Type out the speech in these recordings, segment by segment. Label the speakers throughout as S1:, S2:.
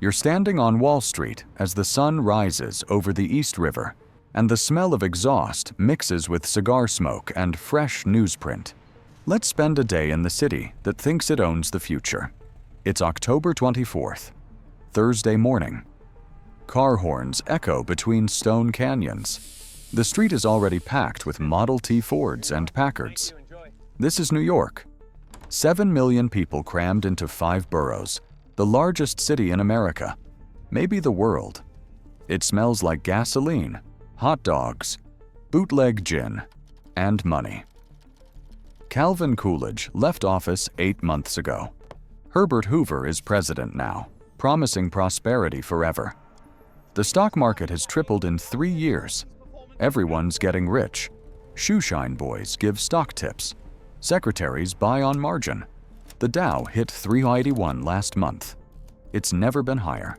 S1: You're standing on Wall Street as the sun rises over the East River, and the smell of exhaust mixes with cigar smoke and fresh newsprint. Let's spend a day in the city that thinks it owns the future. It's October 24th, Thursday morning. Car horns echo between stone canyons. The street is already packed with Model T Fords and Packards. This is New York. 7 million people crammed into 5 boroughs, the largest city in America, maybe the world. It smells like gasoline, hot dogs, bootleg gin, and money. Calvin Coolidge left office 8 months ago. Herbert Hoover is president now, promising prosperity forever. The stock market has tripled in 3 years. Everyone's getting rich. Shoeshine boys give stock tips. Secretaries buy on margin. The Dow hit 381 last month. It's never been higher.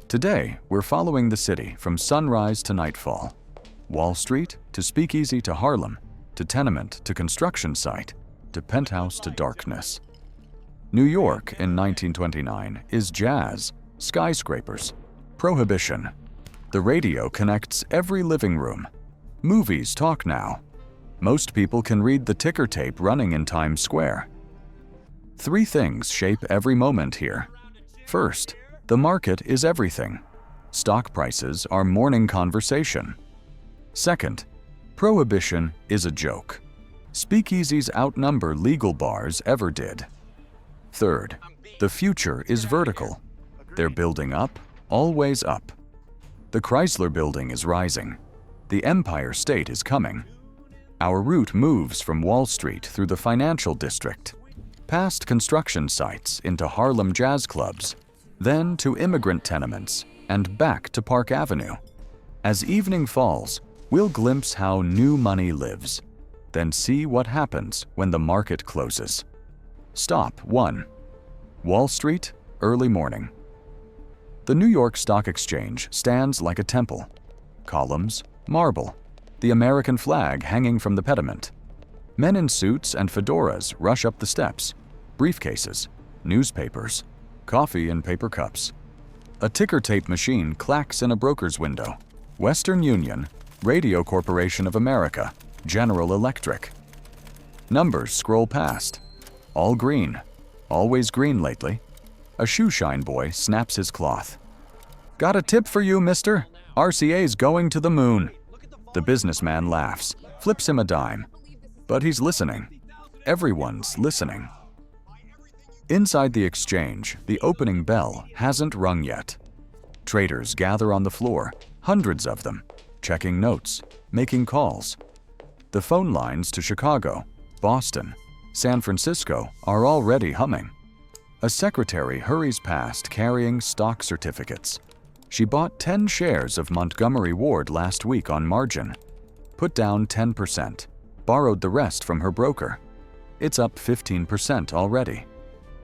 S1: Today, we're following the city from sunrise to nightfall. Wall Street to speakeasy to Harlem, to tenement to construction site, to penthouse to darkness. New York in 1929 is jazz, skyscrapers, prohibition. The radio connects every living room. Movies talk now. Most people can read the ticker tape running in Times Square. 3 things shape every moment here. First, the market is everything. Stock prices are morning conversation. Second, prohibition is a joke. Speakeasies outnumber legal bars ever did. Third, the future is vertical. They're building up, always up. The Chrysler Building is rising. The Empire State is coming. Our route moves from Wall Street through the financial district, past construction sites into Harlem jazz clubs, then to immigrant tenements, and back to Park Avenue. As evening falls, we'll glimpse how new money lives, then see what happens when the market closes. Stop 1. Wall Street, early morning. The New York Stock Exchange stands like a temple. Columns, marble, the American flag hanging from the pediment. Men in suits and fedoras rush up the steps, briefcases, newspapers, coffee in paper cups. A ticker tape machine clacks in a broker's window. Western Union, Radio Corporation of America, General Electric. Numbers scroll past. All green. Always green lately. A shoeshine boy snaps his cloth. Got a tip for you, mister. RCA's going to the moon. The businessman laughs, flips him a dime. But he's listening. Everyone's listening. Inside the exchange, the opening bell hasn't rung yet. Traders gather on the floor, hundreds of them, checking notes, making calls. The phone lines to Chicago, Boston, San Francisco are already humming. A secretary hurries past carrying stock certificates. She bought 10 shares of Montgomery Ward last week on margin. Put down 10%, borrowed the rest from her broker. It's up 15% already.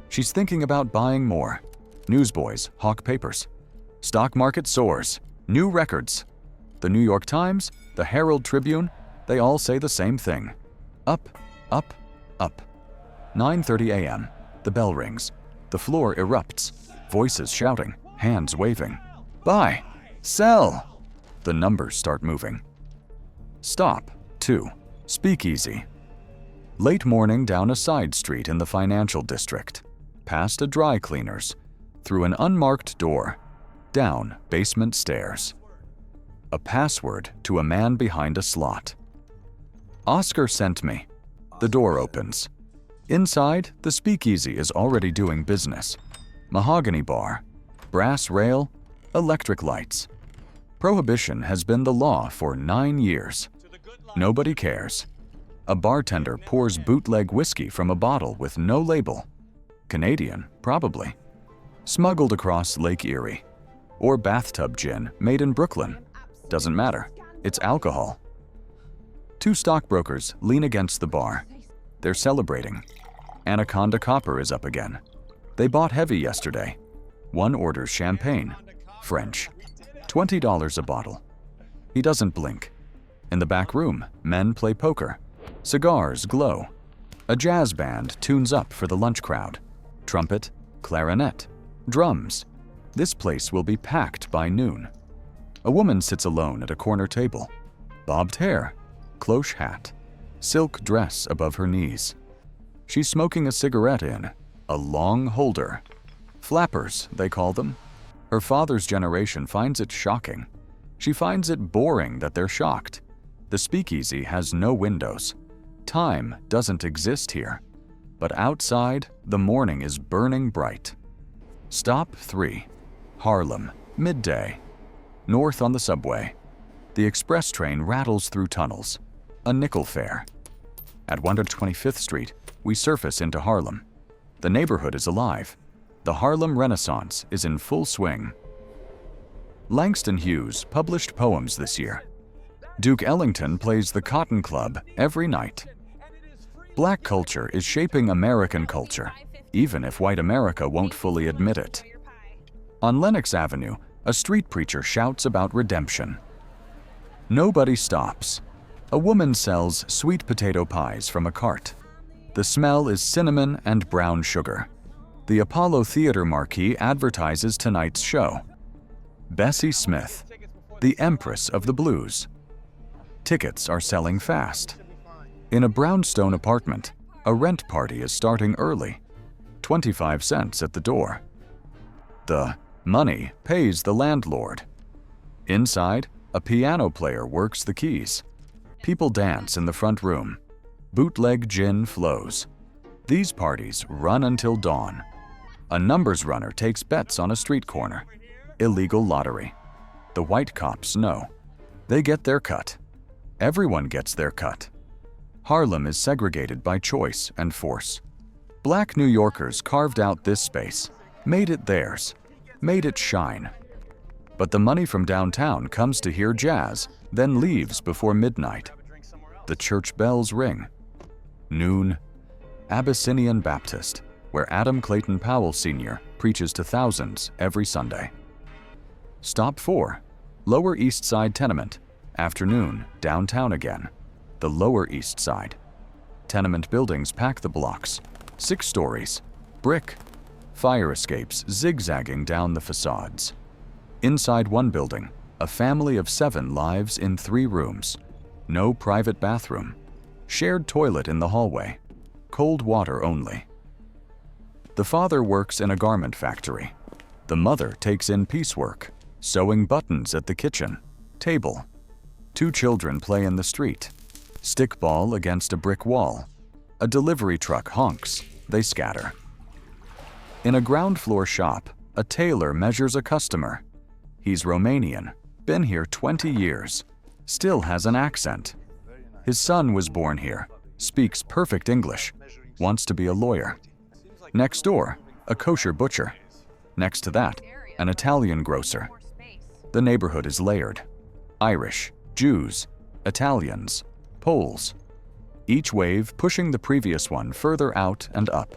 S1: She's thinking about buying more. Newsboys hawk papers. Stock market soars. New records. The New York Times, the Herald Tribune, they all say the same thing. Up, up, up. 9:30 a.m. The bell rings. The floor erupts. Voices shouting, hands waving. Buy! Sell! The numbers start moving. Stop 2. Speakeasy. Late morning down a side street in the financial district. Past a dry cleaner's. Through an unmarked door. Down basement stairs. A password to a man behind a slot. Oscar sent me. The door opens. Inside, the speakeasy is already doing business. Mahogany bar, brass rail, electric lights. Prohibition has been the law for 9 years. Nobody cares. A bartender pours bootleg whiskey from a bottle with no label. Canadian, probably. Smuggled across Lake Erie. Or bathtub gin made in Brooklyn. Doesn't matter. It's alcohol. 2 stockbrokers lean against the bar. They're celebrating. Anaconda Copper is up again. They bought heavy yesterday. One orders champagne. French. $20 a bottle. He doesn't blink. In the back room, men play poker. Cigars glow. A jazz band tunes up for the lunch crowd. Trumpet, clarinet, drums. This place will be packed by noon. A woman sits alone at a corner table. Bobbed hair, cloche hat, silk dress above her knees. She's smoking a cigarette in a long holder. Flappers, they call them. Her father's generation finds it shocking. She finds it boring that they're shocked. The speakeasy has no windows. Time doesn't exist here. But outside, the morning is burning bright. Stop 3. Harlem, midday. North on the subway. The express train rattles through tunnels. A nickel fare. At 125th Street, we surface into Harlem. The neighborhood is alive. The Harlem Renaissance is in full swing. Langston Hughes published poems this year. Duke Ellington plays the Cotton Club every night. Black culture is shaping American culture, even if white America won't fully admit it. On Lenox Avenue, a street preacher shouts about redemption. Nobody stops. A woman sells sweet potato pies from a cart. The smell is cinnamon and brown sugar. The Apollo Theater marquee advertises tonight's show. Bessie Smith, the Empress of the Blues. Tickets are selling fast. In a brownstone apartment, a rent party is starting early. 25 cents at the door. The money pays the landlord. Inside, a piano player works the keys. People dance in the front room. Bootleg gin flows. These parties run until dawn. A numbers runner takes bets on a street corner. Illegal lottery. The white cops know. They get their cut. Everyone gets their cut. Harlem is segregated by choice and force. Black New Yorkers carved out this space, made it theirs, made it shine. But the money from downtown comes to hear jazz, then leaves before midnight. The church bells ring. Noon. Abyssinian Baptist, where Adam Clayton Powell Sr. preaches to thousands every Sunday. Stop 4. Lower East Side tenement. Afternoon, downtown again. The Lower East Side. Tenement buildings pack the blocks. 6 stories. Brick. Fire escapes zigzagging down the facades. Inside one building, a family of 7 lives in 3 rooms. No private bathroom. Shared toilet in the hallway. Cold water only. The father works in a garment factory. The mother takes in piecework, sewing buttons at the kitchen table. 2 children play in the street. Stickball against a brick wall. A delivery truck honks. They scatter. In a ground floor shop, a tailor measures a customer. He's Romanian, been here 20 years, still has an accent. His son was born here, speaks perfect English, wants to be a lawyer. Next door, a kosher butcher. Next to that, an Italian grocer. The neighborhood is layered. Irish, Jews, Italians, Poles. Each wave pushing the previous one further out and up.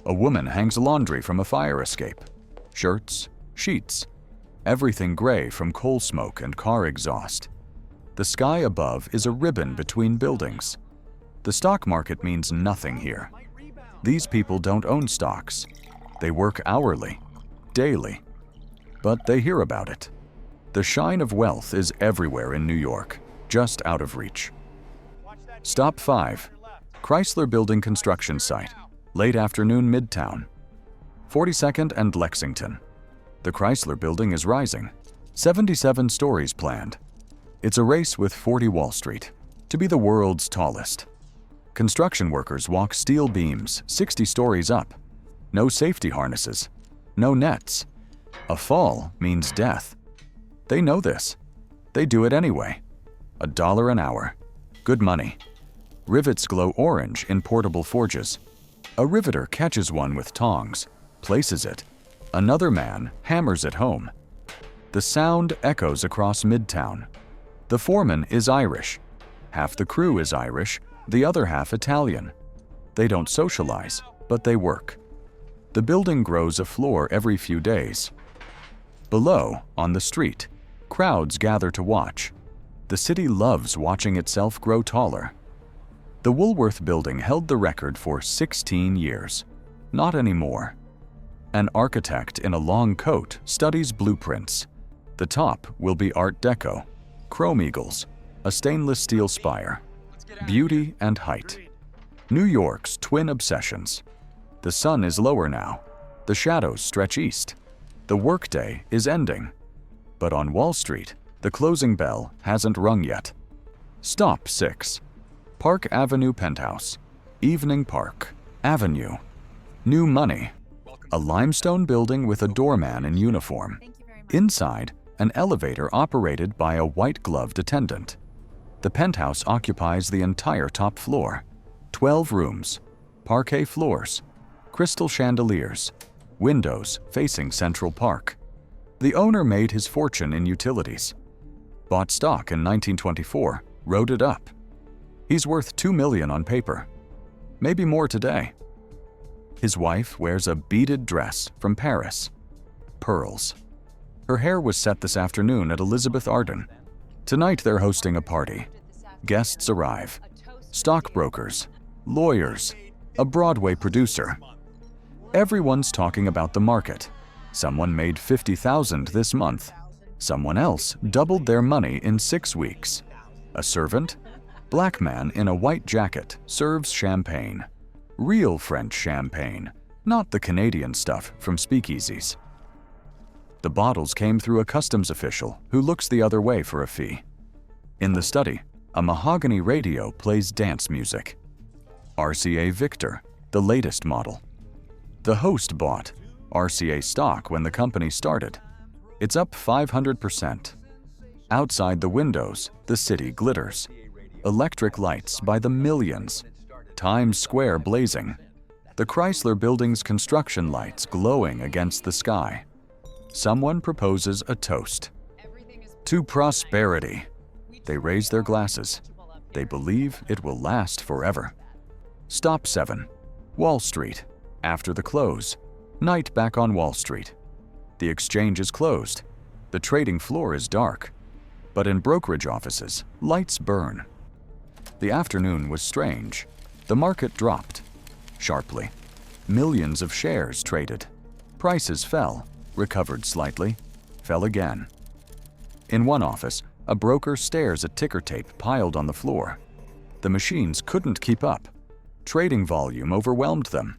S1: A woman hangs laundry from a fire escape. Shirts, sheets. Everything gray from coal smoke and car exhaust. The sky above is a ribbon between buildings. The stock market means nothing here. These people don't own stocks. They work hourly, daily. But they hear about it. The shine of wealth is everywhere in New York, just out of reach. Stop 5. Chrysler Building construction site. Late afternoon Midtown. 42nd and Lexington. The Chrysler Building is rising. 77 stories planned. It's a race with 40 Wall Street to be the world's tallest. Construction workers walk steel beams 60 stories up. No safety harnesses. No nets. A fall means death. They know this. They do it anyway. $1 an hour. Good money. Rivets glow orange in portable forges. A riveter catches one with tongs, places it. Another man hammers it home. The sound echoes across Midtown. The foreman is Irish. Half the crew is Irish, the other half Italian. They don't socialize, but they work. The building grows a floor every few days. Below, on the street, crowds gather to watch. The city loves watching itself grow taller. The Woolworth Building held the record for 16 years. Not anymore. An architect in a long coat studies blueprints. The top will be Art Deco, chrome eagles, a stainless steel spire, beauty and height. New York's twin obsessions. The sun is lower now. The shadows stretch east. The workday is ending. But on Wall Street, the closing bell hasn't rung yet. Stop 6. Park Avenue Penthouse. Evening Park Avenue. New money. A limestone building with a doorman in uniform. Inside, an elevator operated by a white-gloved attendant. The penthouse occupies the entire top floor. 12 rooms, parquet floors, crystal chandeliers, windows facing Central Park. The owner made his fortune in utilities. Bought stock in 1924, wrote it up. He's worth $2 million on paper. Maybe more today. His wife wears a beaded dress from Paris. Pearls. Her hair was set this afternoon at Elizabeth Arden. Tonight they're hosting a party. Guests arrive. Stockbrokers, lawyers, a Broadway producer. Everyone's talking about the market. Someone made $50,000 this month. Someone else doubled their money in 6 weeks. A servant? Black man in a white jacket serves champagne. Real French champagne, not the Canadian stuff from speakeasies. The bottles came through a customs official who looks the other way for a fee. In the study, a mahogany radio plays dance music. RCA Victor, the latest model. The host bought RCA stock when the company started. It's up 500%. Outside the windows, the city glitters. Electric lights by the millions. Times Square blazing. The Chrysler Building's construction lights glowing against the sky. Someone proposes a toast. To prosperity. They raise their glasses. They believe it will last forever. Stop 7. Wall Street. After the close. Night back on Wall Street. The exchange is closed. The trading floor is dark. But in brokerage offices, lights burn. The afternoon was strange. The market dropped. Sharply. Millions of shares traded. Prices fell, recovered slightly, fell again. In one office, a broker stares at ticker tape piled on the floor. The machines couldn't keep up. Trading volume overwhelmed them.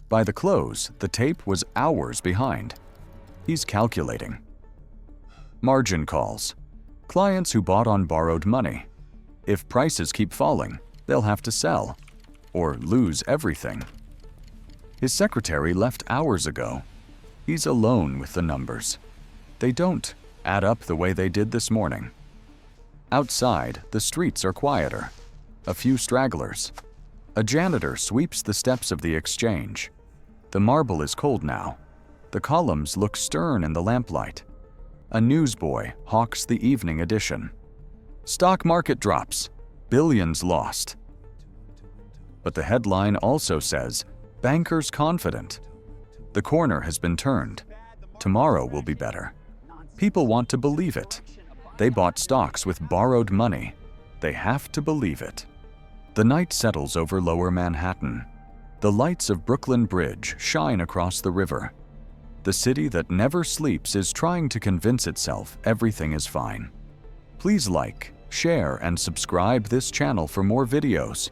S1: By the close, the tape was hours behind. He's calculating. Margin calls. Clients who bought on borrowed money. If prices keep falling, they'll have to sell or lose everything. His secretary left hours ago. He's alone with the numbers. They don't add up the way they did this morning. Outside, the streets are quieter. A few stragglers. A janitor sweeps the steps of the exchange. The marble is cold now. The columns look stern in the lamplight. A newsboy hawks the evening edition. Stock market drops. Billions lost. But the headline also says, bankers confident. The corner has been turned. Tomorrow will be better. People want to believe it. They bought stocks with borrowed money. They have to believe it. The night settles over Lower Manhattan. The lights of Brooklyn Bridge shine across the river. The city that never sleeps is trying to convince itself everything is fine. Please like, share, and subscribe this channel for more videos.